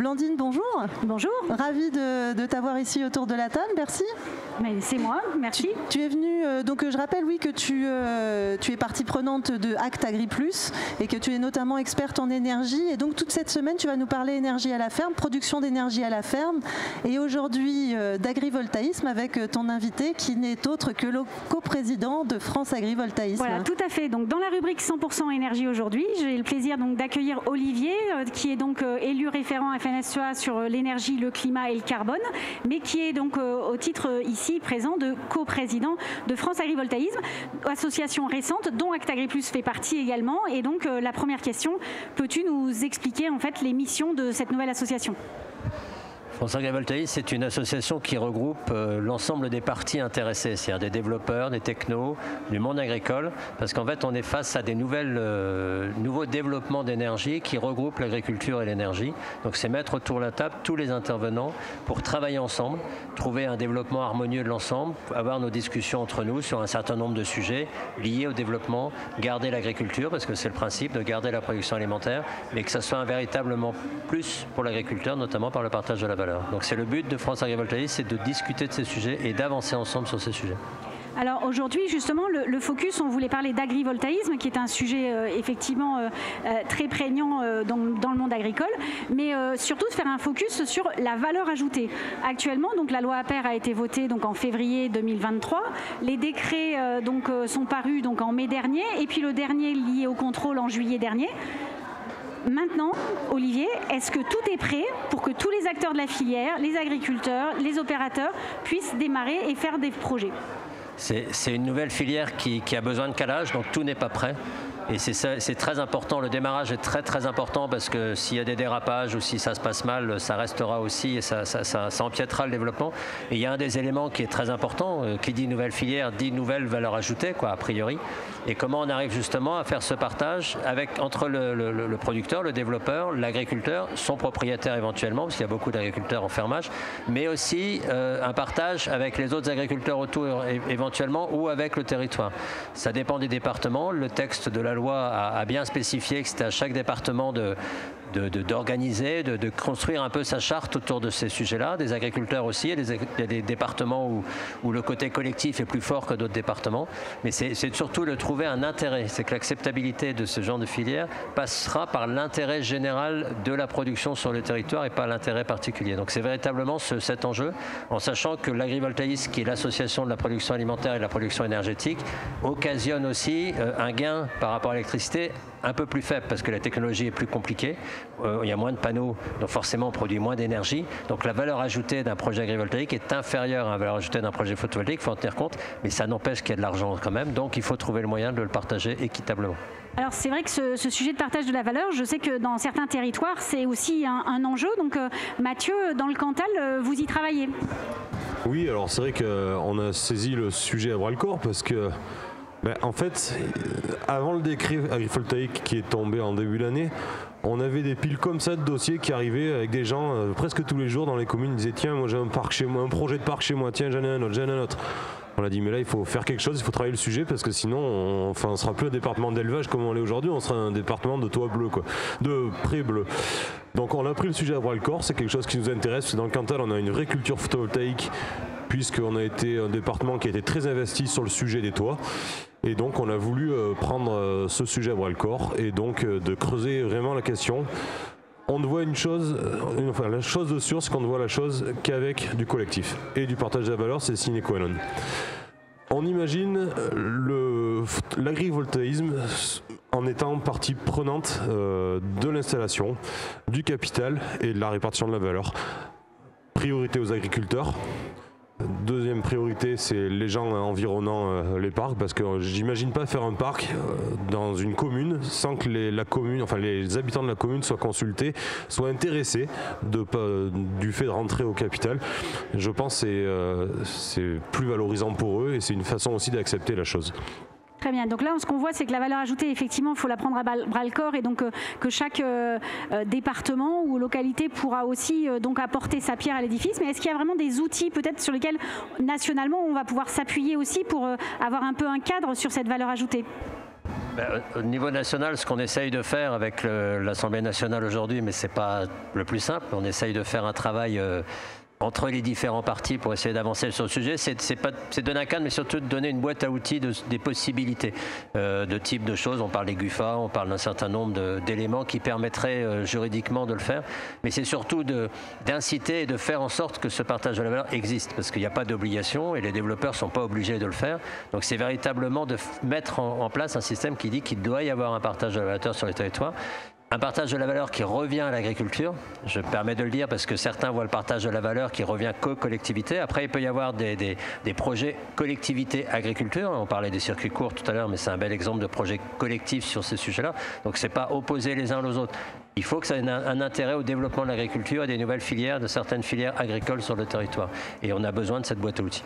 Blandine, bonjour. Bonjour. Ravie de t'avoir ici autour de la table, merci. C'est moi, merci. Tu es venue, donc je rappelle oui que tu es partie prenante de Act Agri Plus et que tu es notamment experte en énergie. Et donc toute cette semaine, tu vas nous parler énergie à la ferme, production d'énergie à la ferme. Et aujourd'hui d'agrivoltaïsme avec ton invité qui n'est autre que le coprésident de France Agrivoltaïsme. Voilà, tout à fait. Donc dans la rubrique 100% énergie aujourd'hui, j'ai le plaisir donc d'accueillir Olivier, qui est donc élu référent FNSEA sur l'énergie, le climat et le carbone, mais qui est donc au titre ici présent de coprésident de France Agrivoltaïsme, association récente dont Act Agri Plus fait partie également. Et donc la première question, peux-tu nous expliquer en fait les missions de cette nouvelle association ? France Agrivoltaïsme, c'est une association qui regroupe l'ensemble des parties intéressées, c'est-à-dire des développeurs, des technos, du monde agricole, parce qu'en fait on est face à des nouveaux développements d'énergie qui regroupent l'agriculture et l'énergie. Donc c'est mettre autour de la table tous les intervenants pour travailler ensemble, trouver un développement harmonieux de l'ensemble, avoir nos discussions entre nous sur un certain nombre de sujets liés au développement, garder l'agriculture, parce que c'est le principe de garder la production alimentaire, mais que ça soit un véritablement plus pour l'agriculteur, notamment par le partage de la valeur. Donc c'est le but de France Agrivoltaïsme, c'est de discuter de ces sujets et d'avancer ensemble sur ces sujets. Alors aujourd'hui, justement, le focus, on voulait parler d'agrivoltaïsme, qui est un sujet effectivement très prégnant dans le monde agricole, mais surtout de faire un focus sur la valeur ajoutée. Actuellement, donc, la loi APER a été votée donc, en février 2023. Les décrets sont parus donc, en mai dernier, et puis le dernier lié au contrôle en juillet dernier. Maintenant, Olivier, est-ce que tout est prêt pour que tous les acteurs de la filière, les agriculteurs, les opérateurs puissent démarrer et faire des projets ? C'est une nouvelle filière qui a besoin de calage, donc tout n'est pas prêt. Et c'est très important, le démarrage est très très important parce que s'il y a des dérapages ou si ça se passe mal, ça restera aussi et ça empiétera le développement. Et il y a un des éléments qui est très important, qui dit nouvelle filière, dit nouvelle valeur ajoutée, quoi, a priori. Et comment on arrive justement à faire ce partage entre le producteur, le développeur, l'agriculteur, son propriétaire éventuellement, parce qu'il y a beaucoup d'agriculteurs en fermage, mais aussi un partage avec les autres agriculteurs autour éventuellement ou avec le territoire. Ça dépend des départements. Le texte de la loi a bien spécifié que c'était à chaque département d'organiser, de construire un peu sa charte autour de ces sujets-là, des agriculteurs aussi. Il y a des départements où le côté collectif est plus fort que d'autres départements, mais c'est surtout de trouver un intérêt. C'est que l'acceptabilité de ce genre de filière passera par l'intérêt général de la production sur le territoire et pas l'intérêt particulier. Donc c'est véritablement cet enjeu, en sachant que l'agrivoltaïsme, qui est l'association de la production alimentaire et de la production énergétique, occasionne aussi un gain par rapport à l'électricité un peu plus faible parce que la technologie est plus compliquée, il y a moins de panneaux, donc forcément on produit moins d'énergie. Donc la valeur ajoutée d'un projet agrivoltaïque est inférieure à la valeur ajoutée d'un projet photovoltaïque, il faut en tenir compte, mais ça n'empêche qu'il y a de l'argent quand même, donc il faut trouver le moyen de le partager équitablement. Alors c'est vrai que ce sujet de partage de la valeur, je sais que dans certains territoires c'est aussi un enjeu, donc Mathieu, dans le Cantal, vous y travaillez. Oui, alors c'est vrai qu'on a saisi le sujet à bras-le-corps parce que en fait, avant le décret agrivoltaïque qui est tombé en début d'année, on avait des piles comme ça de dossiers qui arrivaient avec des gens presque tous les jours dans les communes. Ils disaient tiens, moi j'ai un parc chez moi, un projet de parc chez moi, tiens j'en ai un autre, j'en ai un autre. On a dit mais là il faut faire quelque chose, il faut travailler le sujet parce que sinon on sera plus un département d'élevage comme on l'est aujourd'hui, on sera un département de toit bleu, de pré bleu. Donc on a pris le sujet à bras le corps, c'est quelque chose qui nous intéresse. Dans le Cantal on a une vraie culture photovoltaïque puisqu'on a été un département qui a été très investi sur le sujet des toits. Et donc on a voulu prendre ce sujet à bras le corps et donc de creuser vraiment la question. On ne voit la chose de sûr, c'est qu'on ne voit la chose qu'avec du collectif. Et du partage de la valeur, c'est sine qua non. On imagine l'agrivoltaïsme en étant partie prenante de l'installation, du capital et de la répartition de la valeur. Priorité aux agriculteurs. Deuxième priorité, c'est les gens environnant les parcs, parce que j'imagine pas faire un parc dans une commune sans que les habitants de la commune soient consultés, soient intéressés du fait de rentrer au capital. Je pense que c'est plus valorisant pour eux et c'est une façon aussi d'accepter la chose. Très bien. Donc là, ce qu'on voit, c'est que la valeur ajoutée, effectivement, il faut la prendre à bras le corps et donc que chaque département ou localité pourra aussi donc apporter sa pierre à l'édifice. Mais est-ce qu'il y a vraiment des outils peut-être sur lesquels nationalement on va pouvoir s'appuyer aussi pour avoir un peu un cadre sur cette valeur ajoutée ? Au niveau national, ce qu'on essaye de faire avec l'Assemblée nationale aujourd'hui, mais ce n'est pas le plus simple, on essaye de faire un travail entre les différents partis pour essayer d'avancer sur le sujet, c'est donner un cadre, mais surtout de donner une boîte à outils des possibilités de type de choses. On parle des GUFA, on parle d'un certain nombre d'éléments qui permettraient juridiquement de le faire, mais c'est surtout d'inciter et de faire en sorte que ce partage de la valeur existe, parce qu'il n'y a pas d'obligation et les développeurs ne sont pas obligés de le faire. Donc c'est véritablement de mettre en place un système qui dit qu'il doit y avoir un partage de la valeur sur les territoires. Un partage de la valeur qui revient à l'agriculture, je me permets de le dire parce que certains voient le partage de la valeur qui revient qu'aux collectivités. Après, il peut y avoir des projets collectivité-agriculture. On parlait des circuits courts tout à l'heure, mais c'est un bel exemple de projet collectif sur ces sujets-là. Donc, ce n'est pas opposé les uns aux autres. Il faut que ça ait un intérêt au développement de l'agriculture et des nouvelles filières, de certaines filières agricoles sur le territoire. Et on a besoin de cette boîte à outils.